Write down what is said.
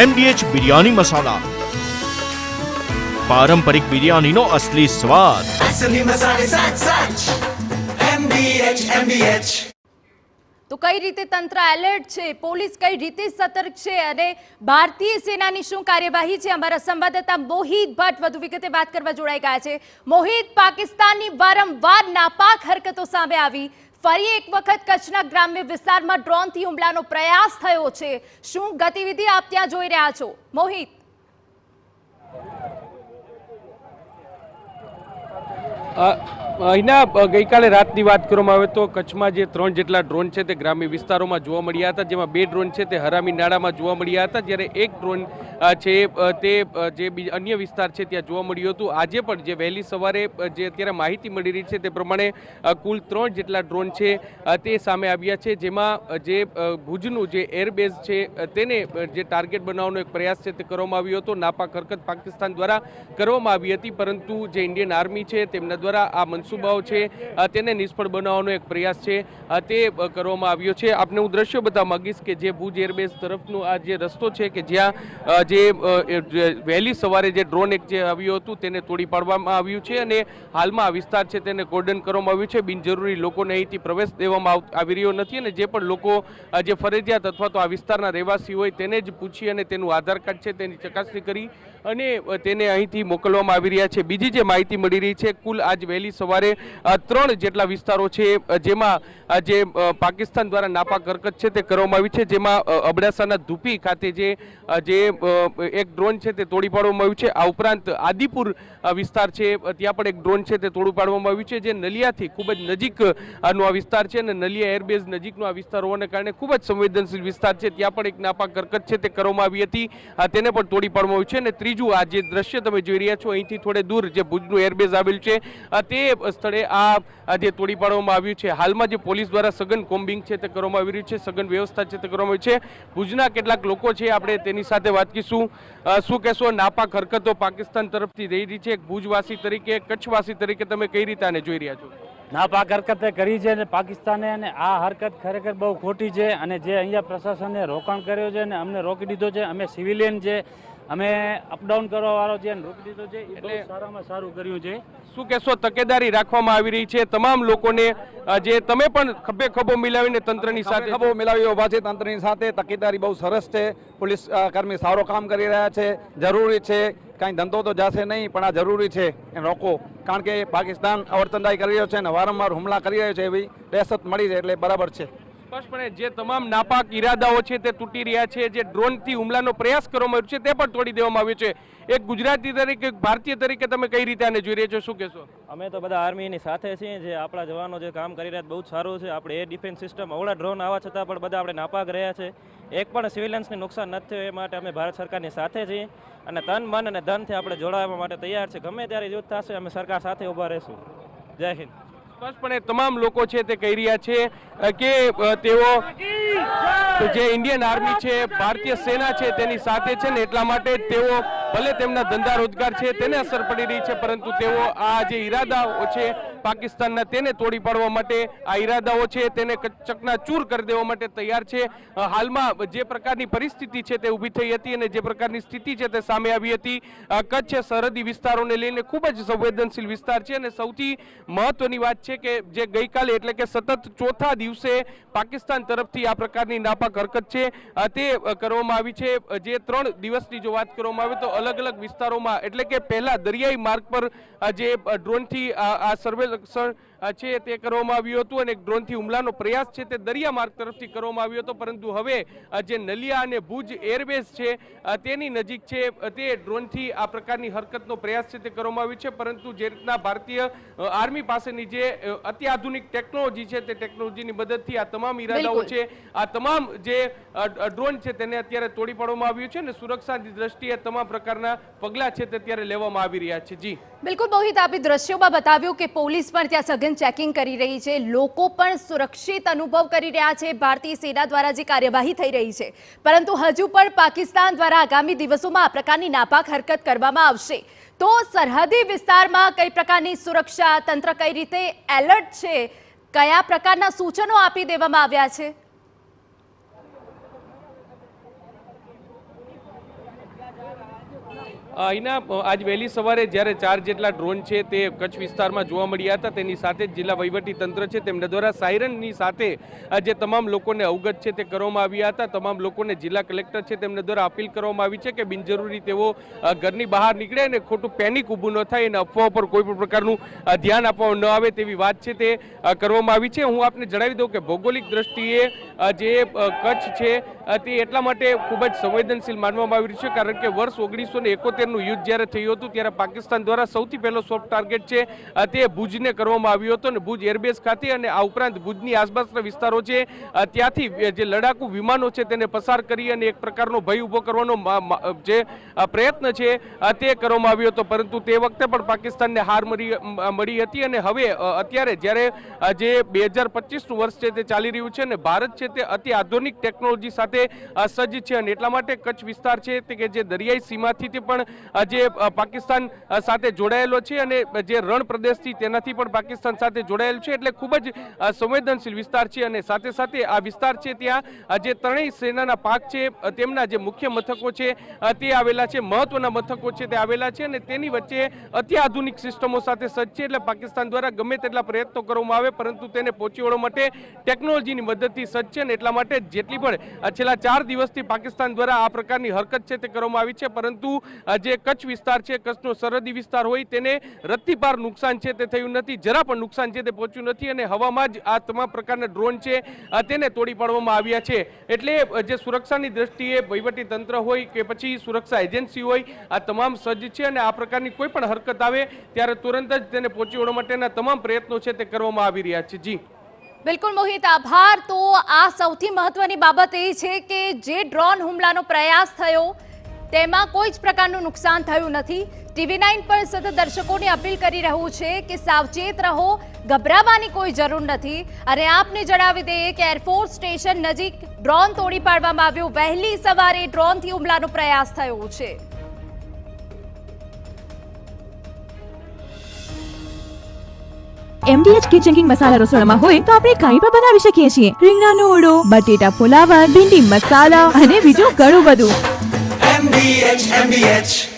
MDH biryani મસાલા, પારંપરિક બિરયાનીનો અસલી સ્વાદ। असली मसाले सच सच MDH। તો કઈ રીતે તંત્ર એલર્ટ છે, પોલીસ કઈ રીતે સતર્ક છે અને ભારતીય સેનાની શું કાર્યવાહી છે? અમારા સંવાદદાતા મોહિત ભટ્ટ વધુ વિગતે વાત કરવા જોડાઈ ગયા છે। મોહિત, પાકિસ્તાનની વારંવાર નાપાક હરકતો સામે આવી, ફરી એક વખત કચ્છના ગ્રામ્ય વિસ્તારમાં ડ્રોનથી હુમલાનો પ્રયાસ થયો છે। શું ગતિવિધિ આપ ત્યાં જોઈ રહ્યા છો, મોહિત? અહીંના ગઈકાલે રાતની વાત કરવામાં આવે તો કચ્છમાં જે 3 જેટલા ડ્રોન છે તે ગ્રામ્ય વિસ્તારોમાં જોવા મળ્યા હતા, જેમાં 2 ડ્રોન છે તે હરામી નાળામાં જોવા મળ્યા હતા, જ્યારે એક ડ્રોન છે તે જે અન્ય વિસ્તાર છે ત્યાં જોવા મળ્યું હતું। આજે પણ જે વહેલી સવારે જે અત્યારે માહિતી મળી રહી છે તે પ્રમાણે કુલ 3 જેટલા ડ્રોન છે તે સામે આવ્યા છે, જેમાં જે ભુજનું જે એરબેઝ છે તેને જે ટાર્ગેટ બનાવવાનો એક પ્રયાસ છે તે કરવામાં આવ્યો હતો। નાપાક હરકત પાકિસ્તાન દ્વારા કરવામાં આવી હતી, પરંતુ જે ઇન્ડિયન આર્મી છે તેમના દ્વારા આ મનસૂબાઓ છે તેને નિષ્ફળ બનાવવાનો એક પ્રયાસ છે તે કરવામાં આવ્યો છે। આપને હું દ્રશ્યો બતાવવા માંગીશ કે જે ભુજ એરબેઝ તરફનો આ જે રસ્તો છે કે જ્યાં જે વહેલી સવારે જે ડ્રોન એક જે આવ્યું હતું તેને તોડી પાડવામાં આવ્યું છે અને હાલમાં આ વિસ્તાર છે તેને કોર્ડન કરવામાં આવ્યું છે। બિનજરૂરી લોકોને અહીંથી પ્રવેશ દેવામાં આવી રહ્યો નથી અને જે પણ લોકો જે ફરજિયાત અથવા તો આ વિસ્તારના રહેવાસી હોય તેને જ પૂછી અને તેનું આધાર કાર્ડ છે તેની ચકાસણી કરી અને તેને અહીંથી મોકલવામાં આવી રહ્યા છે। બીજી જે માહિતી મળી રહી છે, કુલ આજ વહેલી સવારે 3 જેટલા વિસ્તારો છે જેમાં જે પાકિસ્તાન દ્વારા નાપાક હરકત છે તે કરવામાં આવી છે, જેમાં અબડાસાના ધુપી ખાતે જે એક ડ્રોન છે તે તોડી પાડવામાં આવ્યું છે। આ ઉપરાંત આદિપુર વિસ્તાર છે ત્યાં પણ એક ડ્રોન છે તે તોડી પાડવામાં આવ્યું છે, જે નલિયાથી ખૂબ જ નજીકનો આ વિસ્તાર છે અને નલિયા એરબેઝ નજીકનો આ વિસ્તાર હોવાને કારણે ખૂબ જ સંવેદનશીલ વિસ્તાર છે, ત્યાં પણ એક નાપાક હરકત છે તે કરવામાં આવી હતી, તેને પણ તોડી પાડવામાં આવ્યું છે। અને ત્રીજું આ જે દ્રશ્ય તમે જોઈ રહ્યા છો અહીંથી થોડે દૂર જે ભુજનું એરબેઝ આવેલું છે તે સ્થળે આ જે તોડી પાડવામાં આવ્યું છે। હાલમાં જે પોલીસ દ્વારા સઘન કોમ્બિંગ છે તે કરવામાં આવી રહ્યું છે, સઘન વ્યવસ્થા છે તે કરવામાં આવી છે। ભુજના કેટલાક લોકો છે આપણે તેની સાથે વાત કરીશું। શું કહેશો, નાપાક હરકતો પાકિસ્તાન તરફથી રહી રહી છે, ભુજવાસી તરીકે, કચ્છવાસી તરીકે તમે કઈ રીતે આને જોઈ રહ્યા છો? નાપાક હરકતે કરી છે અને પાકિસ્તાને અને આ હરકત ખરેખર બહુ ખોટી છે અને જે અહીંયા પ્રશાસને રોકાણ કર્યો છે અને અમને રોકી દીધો છે, અમે સિવિલિયન છે, અમે અપડાઉન કરવા વાળો છે અને રોકી દીધો છે, એ બહુ સારામાં સારું કર્યું છે। શું કહેશો, તકેદારી રાખવામાં આવી રહી છે તમામ લોકોને, જે તમે પણ ખભે ખભો મિલાવીને તંત્રની સાથે ખભો મિલાવી ઉભા છે તંત્રની સાથે, તકેદારી બહુ સરસ છે, પોલીસ કર્મી સારો કામ કરી રહ્યા છે। જરૂરી છે, કાંઈ ધંધો તો જશે નહીં પણ આ જરૂરી છે એને રોકો, કારણ કે પાકિસ્તાન અવરતંદાઈ કરી રહ્યો છે અને વારંવાર હુમલા કરી રહ્યો છે એવી દહેશત મળી છે, એટલે બરાબર છે। સ્પષ્ટપણે જે તમામ નાપાક ઈરાદાઓ છે તે તૂટી રહ્યા છે, જે ડ્રોનથી હુમલાનો પ્રયાસ કરવામાં આવ્યો છે તે પણ તોડી દેવામાં આવ્યો છે। એક ગુજરાતી તરીકે, એક ભારતીય તરીકે તમે કઈ રીતે આને જોઈ રહ્યા છો, શું કહેશો? અમે તો બધા આર્મીની સાથે છીએ, જે આપણા જવાનો જે કામ કરી રહ્યા બહુ જ સારું છે। આપણે એર ડિફેન્સ સિસ્ટમ અવળા ડ્રોન આવવા છતાં પણ બધા આપણે નાપાક રહ્યા છે, એક પણ સિવિલિયન્સને નુકસાન નથી થયું, એ માટે અમે ભારત સરકારની સાથે છીએ અને તન, મન અને ધનથી આપણે જોડાવા માટે તૈયાર છે। ગમે ત્યારે યુદ્ધ થશે અમે સરકાર સાથે ઊભા રહીશું। જય હિન્દ। સ્પષ્ટપણે તમામ લોકો છે તે કહી રહ્યા છે કે તેઓ જે ઇન્ડિયન આર્મી છે, ભારતીય સેના છે તેની સાથે છે ને એટલા માટે તેઓ ભલે તેમના ધંધા રોજગાર છે તેને અસર પડી રહી છે, પરંતુ તેઓ આ જે ઈરાદાઓ છે પાકિસ્તાનના તેને તોડી પાડવા માટે, આ ઈરાદાઓ છે તેને ચકનાચૂર કરી દેવા માટે તૈયાર છે। હાલમાં જે પ્રકારની પરિસ્થિતિ છે તે ઊભી થઈ હતી અને જે પ્રકારની સ્થિતિ છે તે સામે આવી હતી, કચ્છ સરહદી વિસ્તારોને લઈને ખૂબ જ સંવેદનશીલ વિસ્તાર છે અને સૌથી મહત્વની વાત છે કે જે ગઈકાલે એટલે કે સતત ચોથા દિવસે પાકિસ્તાન તરફથી આ પ્રકારની નાપાક હરકત છે તે કરવામાં આવી છે। જે 3 દિવસની જો વાત કરવામાં આવે તો અલગ અલગ વિસ્તારોમાં, એટલે કે પહેલા દરિયાઈ માર્ગ પર જે ડ્રોનથી આ સર્વેલન્સ છે તે કરવામાં આવ્યું હતું અને ડ્રોનથી હુમલાનો પ્રયાસ છે તે દરિયા માર્ગ તરફથી કરવામાં આવ્યો હતો, પરંતુ હવે જે નલિયા અને ભુજ એરબેઝ છે તેની નજીક છે તે ડ્રોનથી આ પ્રકારની હરકતનો પ્રયાસ છે તે કરવામાં આવ્યો છે, પરંતુ જે રીતના ભારતીય આર્મી પાસેની જે અત્યાધુનિક ટેકનોલોજી છે તે ટેકનોલોજીની મદદથી આ તમામ ઈરાદાઓ છે, આ તમામ જે ડ્રોન છે તેને અત્યારે તોડી પાડવામાં આવ્યું છે અને સુરક્ષાની દ્રષ્ટિએ તમામ પ્રકારના પગલાં છે તે અત્યારે લેવામાં આવી રહ્યા છે। જી બિલકુલ મોહિત, આપે દ્રશ્યોમાં બતાવ્યું કે પોલીસ પણ ત્યાં સઘન ચેકિંગ કરી રહી છે, લોકો પણ સુરક્ષિત અનુભવ કરી રહ્યા છે ભારતીય સેના દ્વારા જે કાર્યવાહી થઈ રહી છે, પરંતુ હજુ પણ પાકિસ્તાન દ્વારા આગામી દિવસોમાં આ પ્રકારની નાપાક હરકત કરવામાં આવશે તો સરહદી વિસ્તારમાં કઈ પ્રકારની સુરક્ષા, તંત્ર કઈ રીતે એલર્ટ છે, કયા પ્રકારના સૂચનો આપી દેવામાં આવ્યા છે? અહીંના આજ વહેલી સવારે જ્યારે 4 જેટલા ડ્રોન છે તે કચ્છ વિસ્તારમાં જોવા મળ્યા હતા, તેની સાથે જ જિલ્લા વહીવટી તંત્ર છે તેમના દ્વારા સાયરનની સાથે જે તમામ લોકોને અવગત છે તે કરવામાં આવ્યા હતા. તમામ લોકોને જિલ્લા કલેક્ટર છે તેમના દ્વારા અપીલ કરવામાં આવી છે કે બિનજરૂરી તેઓ ઘરની બહાર નીકળે અને ખોટું પેનિક ઊભું ન થાય અને અફવાઓ પર કોઈ પણ પ્રકારનું ધ્યાન આપવામાં ન આવે તેવી વાત છે તે કરવામાં આવી છે. હું આપને જણાવી દઉં કે ભૌગોલિક દ્રષ્ટિએ જે કચ્છ છે તે એટલા માટે ખૂબ જ સંવેદનશીલ માનવામાં આવી રહ્યું છે કારણ કે વર્ષ 1971 નું યુદ્ધ જ્યારે થયું હતું ત્યારે પાકિસ્તાન દ્વારા સૌથી પહેલો સોફ્ટ ટાર્ગેટ છે તે ભુજને કરવામાં આવ્યો હતો અને ભુજ એરબેઝ ખાતે અને આ ઉપરાંત ભુજની આસપાસના વિસ્તારો છે ત્યાંથી જે લડાકુ વિમાનો છે તેને પસાર કરી અને એક પ્રકારનો ભય ઊભો કરવાનો જે પ્રયત્ન છે તે કરવામાં આવ્યો હતો, પરંતુ તે વખતે પણ પાકિસ્તાનને હાર મળી હતી. અને હવે અત્યારે જ્યારે જે 2025નું વર્ષ છે તે ચાલી રહ્યું છે અને ભારત છે તે અતિ આધુનિક ટેકનોલોજી સાથે સજ્જ છે અને એટલા માટે કચ્છ વિસ્તાર છે તે કે જે દરિયાઈ સીમાથી પણ જે પાકિસ્તાન સાથે જોડાયેલો છે અને જે રણ પ્રદેશથી તેનાથી પણ પાકિસ્તાન સાથે જોડાયેલું છે, એટલે ખૂબ જ સંવેદનશીલ વિસ્તાર છે. અને સાથે સાથે આ વિસ્તાર છે ત્યાં જે ત્રણેય સેનાના પાક છે તેમના જે મુખ્ય મથકો છે તે આવેલા છે, મહત્વના મથકો છે તે આવેલા છે અને તેની વચ્ચે અત્યાધુનિક સિસ્ટમો સાથે સજ્જ છે. એટલે પાકિસ્તાન દ્વારા ગમે તેટલા પ્રયત્નો કરવામાં આવે પરંતુ તેને પહોંચી વળવા માટે ટેકનોલોજીની મદદથી સજ્જ છે અને એટલા માટે જેટલી પણ છેલ્લા 4 દિવસથી પાકિસ્તાન દ્વારા આ પ્રકારની હરકત છે તે કરવામાં આવી છે, પરંતુ જે કચ્છ વિસ્તાર છે, કચ્છનો સરહદી વિસ્તાર હોય તેને રત્તી પાર નુકસાન છે તે થયું નથી, જરા પણ નુકસાન છે તે પહોંચ્યું નથી અને હવામાં જ આ તમામ પ્રકારના ડ્રોન છે તેને તોડી પાડવામાં આવ્યા છે. એટલે જે સુરક્ષાની દ્રષ્ટિએ વહીવટી તંત્ર હોય કે પછી સુરક્ષા એજન્સી હોય આ તમામ સજ્જ છે અને આ પ્રકારની કોઈ પણ હરકત આવે ત્યારે તુરંત જ તેને પહોંચી વળવા માટેના તમામ પ્રયત્નો છે તે કરવામાં આવી રહ્યા છે. જી બિલકુલ મોહિત, આભાર. તો આ સૌથી મહત્વની બાબત એ છે કે જે ડ્રોન હુમલાનો પ્રયાસ થયો તેમાં કોઈ જ પ્રકારનું નુકસાન થયું નથી. TV9 પણ સતત દર્શકોને અપીલ કરી રહ્યું છે કે સાવચેત રહો, ગભરાવાની કોઈ જરૂર નથી. અને આપને જણાવી દઈએ કે એરફોર્સ સ્ટેશન નજીક ડ્રોન તોડી પાડવામાં આવ્યું. વહેલી સવારે ડ્રોનથી હુમલાનો પ્રયાસ થયો છે. MDH કિચન કિંગ મસાલા રસોડામાં હોય તો આપણે કાંઈ પણ બનાવી શકીએ છીએ. રીંગણાનો ઓળો, બટેટા ફુલાવર, ભીંડી મસાલા અને બીજું ઘણું બધું. MDH